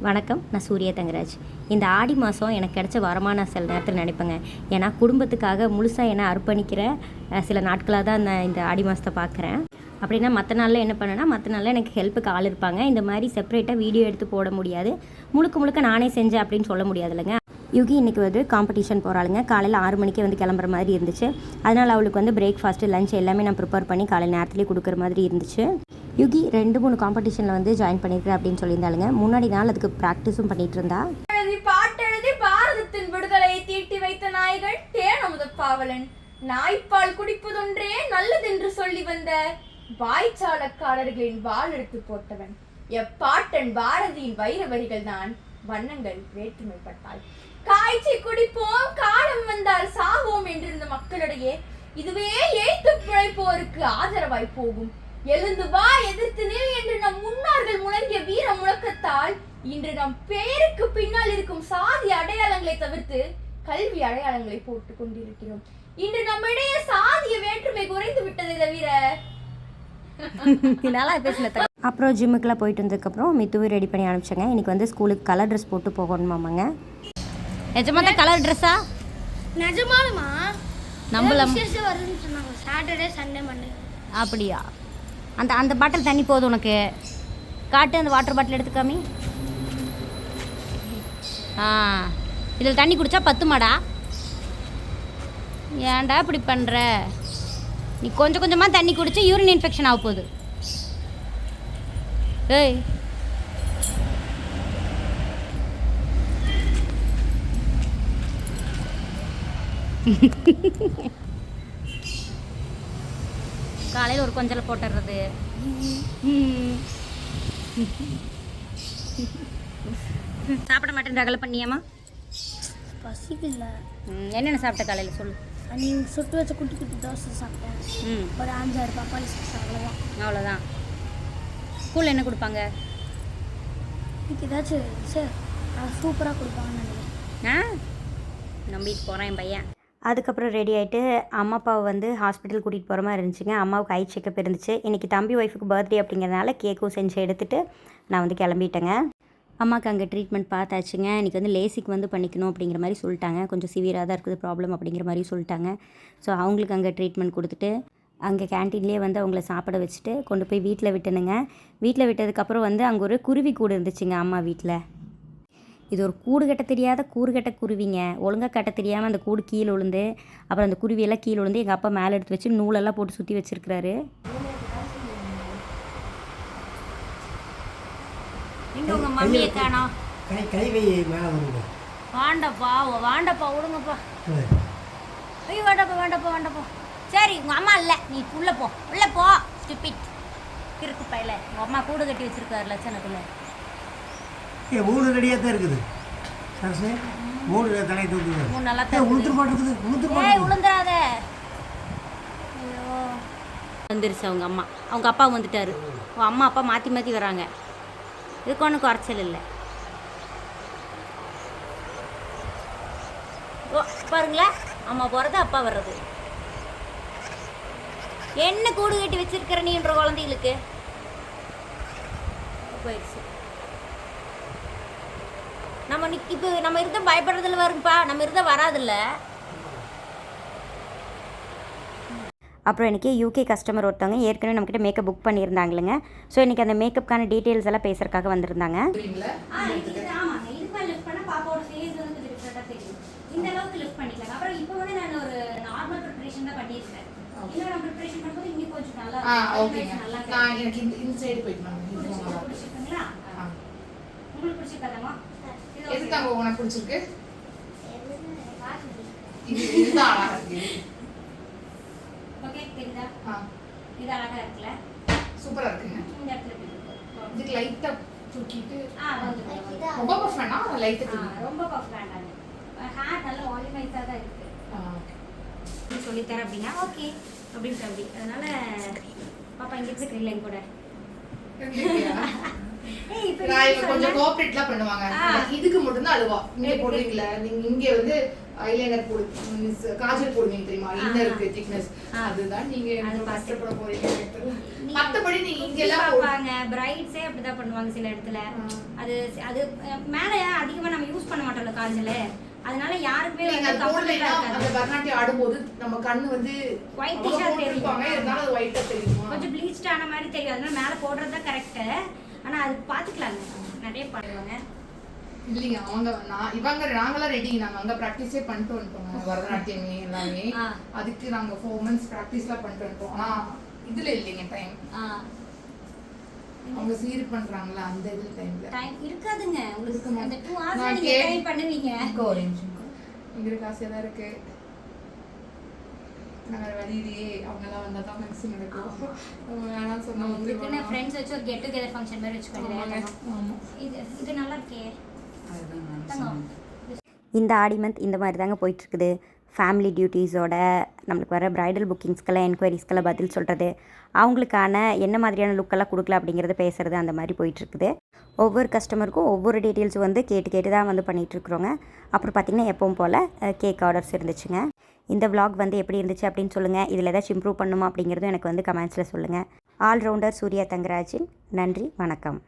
வணக்கம், நான் சூர்யா தங்கராஜ். இந்த ஆடி மாதம் எனக்கு கிடைச்ச வரமாக நான் சில நேரத்தில் நினைப்பேங்க. ஏன்னா குடும்பத்துக்காக முழுசாக என்னை அர்ப்பணிக்கிற சில நாட்களாக தான் நான் இந்த ஆடி மாதத்தை பார்க்குறேன். அப்படின்னா மற்ற நாளில் என்ன பண்ணேன்னா, மற்ற நாளில் எனக்கு ஹெல்ப்புக்கு ஆள் இருப்பாங்க. இந்த மாதிரி செப்பரேட்டாக வீடியோ எடுத்து போட முடியாது, முழுக்க முழுக்க நானே செஞ்சேன் அப்படின்னு சொல்ல முடியாது இல்லைங்க. யுகி இன்றைக்கி வந்து காம்படிஷன் போகிறாளுங்க. காலையில் 6 மணிக்கே வந்து கிளம்புற மாதிரி இருந்துச்சு. அதனால் அவளுக்கு வந்து பிரேக்ஃபாஸ்ட்டு லஞ்ச் எல்லாமே நான் ப்ரிப்பேர் பண்ணி காலையில் நேரத்துலேயே கொடுக்குற மாதிரி இருந்துச்சு. யுகி 2-3 காம்படிஷனில் வந்து ஜாயின் பண்ணியிருக்கேன் அப்படின்னு சொல்லியிருந்தாளுங்க. முன்னாடி நாள் அதுக்கு ப்ராக்டிஸும் பண்ணிட்டு இருந்தா. பாட்டெழுதி பாரதத்தின் விடுதலையை தீட்டி வைத்த நாய்கள் தேனமுத பாவலன் நாய்ப்பால் குடிப்பதொன்றே நல்லதென்று சொல்லி வந்த வாய்ச்சாலக்காரர்களின் வாள் எடுத்து போட்டவன் எப்பாட்டன் பாரதியின் வைர வரிகள் தான் வண்ணங்கள் வேற்றுமைப்பட்டால் காய்ச்சி குடிப்போம் காலம் வந்தால் சாவோம் என்றிருந்த மக்களிடையே இதுவே ஏய்த்து பிழைப்போருக்கு ஆதரவாய் போகும். எழுந்து வா எதிர்த்து நில் என்று நம் முன்னோர்கள் முழங்கிய வீர முழக்கத்தால் இன்று நம் பேருக்கு பின்னால் இருக்கும் சாதி அடையாளங்களை தவிர்த்து கல்வி அடையாளங்களை போட்டுக் கொண்டிருக்கிறோம். இன்று நம்மிடையே சாதிய வேற்றுமை குறைந்து விட்டதை தவிர. அப்புறம் ஜிம்முக்கெல்லாம் போயிட்டு வந்ததுக்கப்புறம் மித்துவை ரெடி பண்ணி அனுப்பிச்சேங்க. இன்றைக்கி வந்து ஸ்கூலுக்கு கலர் ட்ரெஸ் போட்டு போகணுமாமாங்க. நிஜமாக கலர் ட்ரெஸ்ஸா? நிஜமாலுமா நம்மள வருதுன்னு சொன்னாங்க. Saturday Sunday Monday. அப்படியா? அந்த பாட்டில் தண்ணி போதும் உனக்கு. காட்டு, அந்த வாட்டர் பாட்டில் எடுத்துக்காமி. இதில் தண்ணி குடித்தா பத்துமாடா? ஏன்டா இப்படி பண்ணுற? நீ கொஞ்சம் கொஞ்சமாக தண்ணி குடிச்சு யூரின் இன்ஃபெக்ஷன் ஆக போகுது. ஏய், காலையில் ஒரு கொஞ்சலை போட்டுடுறது. சாப்பிட மாட்டேன் ரகலை பண்ணியாமா? பசிக்கல. என்னென்ன சாப்பிட்ட காலையில் சொல்லு. நீங்கள் சுட்டு வச்ச குட்டி குட்டி தோசை சாப்பிட்டேன். ஒரு 5-6 பப்பாளி சாப்பிட்டேன். அவ்வளோதான். ஸ்கூலில் என்ன கொடுப்பாங்க? இன்னைக்கு ஏதாச்சும் சார் சூப்பராக கொடுப்பாங்கன்னு நினைக்கிறேன். நம்பிட்டு போகிறேன் என் பையன். அதுக்கப்புறம் ரெடி ஆகிட்டு அம்மா அப்பாவை வந்து ஹாஸ்பிட்டல் கூட்டிகிட்டு போகிற மாதிரி இருந்துச்சுங்க. அம்மாவுக்கு ஐ செக்கப் இருந்துச்சு. இன்றைக்கி தம்பி ஒய்ஃபுக்கு பர்த்டே அப்படிங்கிறதுனால கேக்கும் செஞ்சு எடுத்துகிட்டு நான் வந்து கிளம்பிட்டேங்க. அம்மாவுக்கு அங்கே ட்ரீட்மெண்ட் பார்த்தாச்சுங்க. இன்றைக்கி வந்து லேசிக் வந்து பண்ணிக்கணும் அப்படிங்கிற மாதிரி சொல்லிட்டாங்க. கொஞ்சம் சிவியராக தான் இருக்குது ப்ராப்ளம் அப்படிங்கிற மாதிரி சொல்லிட்டாங்க. ஸோ அவங்களுக்கு அங்கே ட்ரீட்மெண்ட் கொடுத்துட்டு அங்கே கேன்டீன்லேயே வந்து அவங்கள சாப்பிட வச்சுட்டு கொண்டு போய் வீட்டில் விட்டணுங்க. வீட்டில் விட்டதுக்கப்புறம் வந்து அங்கே ஒரு குருவி கூடு இருந்துச்சுங்க அம்மா வீட்டில். இது ஒரு கூடு கட்ட தெரியாத கூறுகட்ட குருவிங்க. ஒழுங்காக கட்ட தெரியாமல் அந்த கூடு கீழே விழுந்து அப்புறம் அந்த குருவியெல்லாம் கீழே விழுந்து எங்கள் அப்பா மேலே எடுத்து வச்சு நூலெல்லாம் போட்டு சுற்றி வச்சுருக்கிறாரு. இங்கே உங்கள் மம்மியை காணோம். வாண்டப்பா வாண்டப்பா விடுங்கப்பா. ஐயோ வேண்டப்பா. சரி, உங்கள் அம்மா இல்லை, நீ உள்ளே போ ஸ்டூபிட் கிறுக்கு பையில. உங்கள் அம்மா கூடு கட்டி வச்சுருக்காரு லட்சணக்குள்ளே. 3 ரெடியாக தான் இருக்குது. சரசு 3 தலை தூக்குது. 3 நல்லா தான் உளுந்துராத. ஐயோ வந்துருச்சு அவங்க அம்மா. அவங்க அப்பா வந்துட்டாரு. அம்மா அப்பா மாற்றி வராங்க. இதுக்கு ஒன்றும் குறைச்சல் இல்லை. ஓ பாருங்களேன், அம்மா போகிறது அப்பா வர்றது. என்ன கூடு கட்டி வச்சிருக்கிற நீன்ற குழந்தைகளுக்கு போயிடுச்சு. இப்போ நம்ம இருந்தால் பயப்படுறதில்ல வருங்கப்பா, நம்ம இருந்தால் வராதில்ல. அப்புறம் இன்றைக்கி யூகே கஸ்டமர் ஒருத்தவங்க ஏற்கனவே நம்மக்கிட்ட மேக்கப் புக் பண்ணியிருந்தாங்களுங்க. ஸோ இன்றைக்கி அந்த மேக்கப்புக்கான டீட்டெயில்ஸ் எல்லாம் பேசுறதுக்காக வந்திருந்தாங்க. இந்த அளவுக்கு லிஃப்ட் பண்ணிக்கலாம். அப்புறம் இப்போ வந்து நான் ஒரு நார்மல் ப்ரிப்பரேஷன் தான் பண்ணியிருக்கேன். இன்னும் நான் ப்ரிப்பரேஷன் பண்ணும்போது இங்கே கொஞ்சம் நல்லா நல்லா நான் எனக்கு இந்த சைடு போய்க்கலாம். பிடிச்சிருக்குங்களா? உங்களுக்கு பிடிச்சிருக்காதம்மா? எதுக்காக உனக்கு பிடிச்சிருக்கு? இதுதான் அழகா இருக்கு. ஓகே தெரியுதா? இது அழகா இருக்குல்ல? சூப்பரா இருக்குங்க. இந்த இடத்துல இதுக்கு லைட்டா தூக்கிட்டு வந்துடும். ரொம்ப பஃப் வேணா, லைட்டா தூக்கி. ரொம்ப பஃப் வேண்டாங்க. ஹேர் நல்ல வால்யூமைஸாக தான் இருக்குது. சொல்லித்தரேன் அப்படின்னா ஓகே அப்படின்ட்டு. அதனால பாப்பா இங்கே இருக்கு இல்லை கூட நான் இவங்க கொஞ்சம் கோஆபரேட்லாம் பண்ணுவாங்க. இதுக்கு மட்டும் தான் அழுவா. இங்க போடுவீங்களா நீங்க, இங்க வந்து ஐலைனர் போடு, காஜல் போடுவீங்க தெரியுமா, இன்னருக்கு திக்னஸ், அதுதான் நீங்க கஷ்டப்பட போறீங்க. மத்தபடி நீங்க இங்க எல்லாம் பாப்பாங்க, பிரைட்ஸே அப்படிதான் பண்ணுவாங்க சில இடத்துல. அது அது மேல அதிகமா நம்ம யூஸ் பண்ண மாட்டோம்ல காஜல், அதனால யாருக்குமே நீங்க அது போடலைன்னா அந்த பரநாட்டியம் ஆடும்போது நம்ம கண்ணு வந்து ஒயிட்டிஷா தெரியும், இருந்தாலும் அது ஒயிட்டா தெரியும், கொஞ்சம் ப்ளீச்ட் ஆன மாதிரி தெரியும். அதனால மேல போடுறது தான் கரெக்ட். ஆனா அது பாத்துக்கலாங்க, நிறைய பண்ணுவாங்க. இல்லைங்க அவங்க நாங்களாம் ரெடி, நாங்க அங்க ப்ராக்டிஸே பண்ணிட்டு வந்துட்டோம். பரதநாட்டியம் எல்லாமே அதுக்கு நாங்க 4 months ப்ராக்டிஸ்லாம் பண்ணிட்டு வந்துட்டோம். ஆனா இதுல இல்லைங்க டைம். அவங்க சீர் பண்றாங்களா அந்த இதுல டைம் இருக்காதுங்க உங்களுக்கு. அந்த 2 hours நீங்க டைம் பண்ணுவீங்க. ஒரு நிமிஷம் எங்களுக்கு ஆசையா தான் இருக்கு. நாங்க வழியிலேயே அவங்கெல்லாம் வந்தா தான் மேக்ஸிமம் நடக்கும். வேணாம் சொன்னா வந்து இதுக்குன்னு ஃப்ரெண்ட்ஸ் வச்சு ஒரு கெட் டுகெதர் ஃபங்க்ஷன் மாதிரி வச்சுக்கோங்க. இது நல்லா இருக்கே. இந்த ஆடி மந்த் இந்த மாதிரி தாங்க போயிட்டுருக்குது. ஃபேமிலி டியூட்டிஸோட நம்மளுக்கு வர ப்ரைடல் புக்கிங்ஸ்க்கெல்லாம் என்கொயரிஸ்க்கெல்லாம் பதில் சொல்கிறது, அவங்களுக்கான என்ன மாதிரியான லுக்கெல்லாம் கொடுக்கல அப்படிங்கிறத பேசுகிறது, அந்த மாதிரி போயிட்டுருக்குது. ஒவ்வொரு கஸ்டமருக்கும் ஒவ்வொரு டீட்டெயில்ஸ் வந்து கேட்டு தான் வந்து பண்ணிகிட்ருக்குறோங்க. அப்புறம் பார்த்திங்கன்னா எப்பவும் போல் கேக் ஆர்டர்ஸ் இருந்துச்சுங்க. இந்த vlog வந்து எப்படி இருந்துச்சு அப்படின்னு சொல்லுங்கள். இதில் ஏதாச்சும் இம்ப்ரூவ் பண்ணுமா அப்படிங்கிறதும் எனக்கு வந்து கமெண்ட்ஸில் சொல்லுங்கள். ஆல்ரவுண்டர் சூர்யா தங்கராஜின் நன்றி, வணக்கம்.